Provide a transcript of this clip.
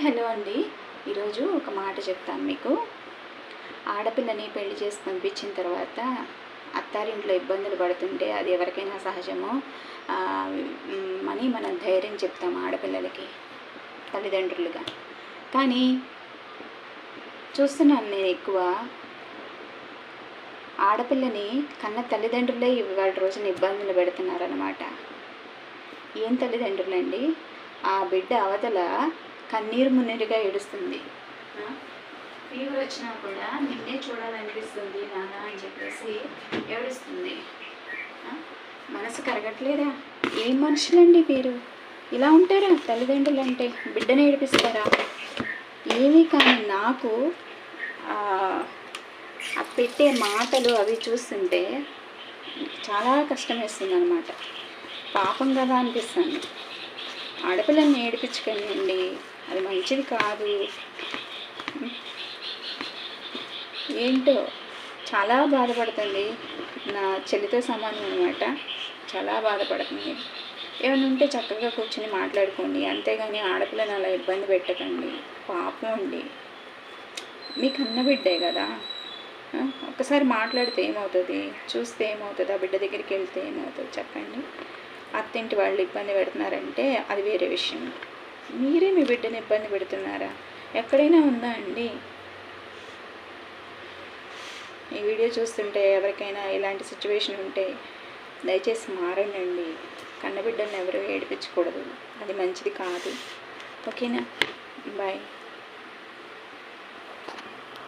Hello అండి. ఈరోజు ఒక మాట చెప్తాను మీకు. ఆడపిల్లని పెళ్లి చేసి పంపించిన తర్వాత అత్తారింట్లో ఇబ్బందులు పడుతుంటే అది ఎవరికైనా సహజము అని మనం ధైర్యం చెప్తాం ఆడపిల్లలకి తల్లిదండ్రులుగా. కానీ చూస్తున్నాను నేను ఎక్కువ ఆడపిల్లని కన్న తల్లిదండ్రులే ఇవాళ రోజున ఇబ్బందులు పెడుతున్నారన్నమాట. ఏం తల్లిదండ్రులండి, ఆ బిడ్డ అవతల కన్నీరు మున్నీరుగా ఏడుస్తుంది. ఫీవర్ వచ్చినా కూడా నిన్నే చూడాలనిపిస్తుంది నాన్న అని చెప్పేసి ఏడుస్తుంది. మనసు కరగట్లేదా? ఏం మనుషులండి మీరు? ఇలా ఉంటారా తల్లిదండ్రులు అంటే? బిడ్డను ఏడిపిస్తారా? ఏమీ కానీ నాకు ఆ పెట్టే మాటలు అవి చూస్తుంటే చాలా కష్టం వేస్తుంది అన్నమాట. పాపం కదా అనిపిస్తుంది. ఆడపిల్లల్ని ఏడిపించకండి, అది మంచిది కాదు. ఏంటో చాలా బాధపడుతుంది. నా చెల్లితో సమానం అనమాట. చాలా బాధపడుతుంది. ఏమైనా ఉంటే చక్కగా కూర్చొని మాట్లాడుకోండి, అంతేగాని ఆడపిల్లని అలా ఇబ్బంది పెట్టకండి. పాపం అండి, మీకు అన్న బిడ్డే కదా. ఒక్కసారి మాట్లాడితే ఏమవుతుంది? చూస్తే ఏమవుతుంది? ఆ బిడ్డ దగ్గరికి వెళ్తే ఏమవుతుంది చెప్పండి? అత్తింటి వాళ్ళు ఇబ్బంది పెడుతున్నారంటే అది వేరే విషయం. మీరే మీ బిడ్డని ఇబ్బంది పెడుతున్నారా? ఎక్కడైనా ఉందా అండి? ఈ వీడియో చూస్తుంటే ఎవరికైనా ఇలాంటి సిచ్యువేషన్ ఉంటే దయచేసి మారండి. కన్నబిడ్డలను ఎవరు ఏడిపించకూడదు, అది మంచిది కాదు. ఓకేనా? బాయ్.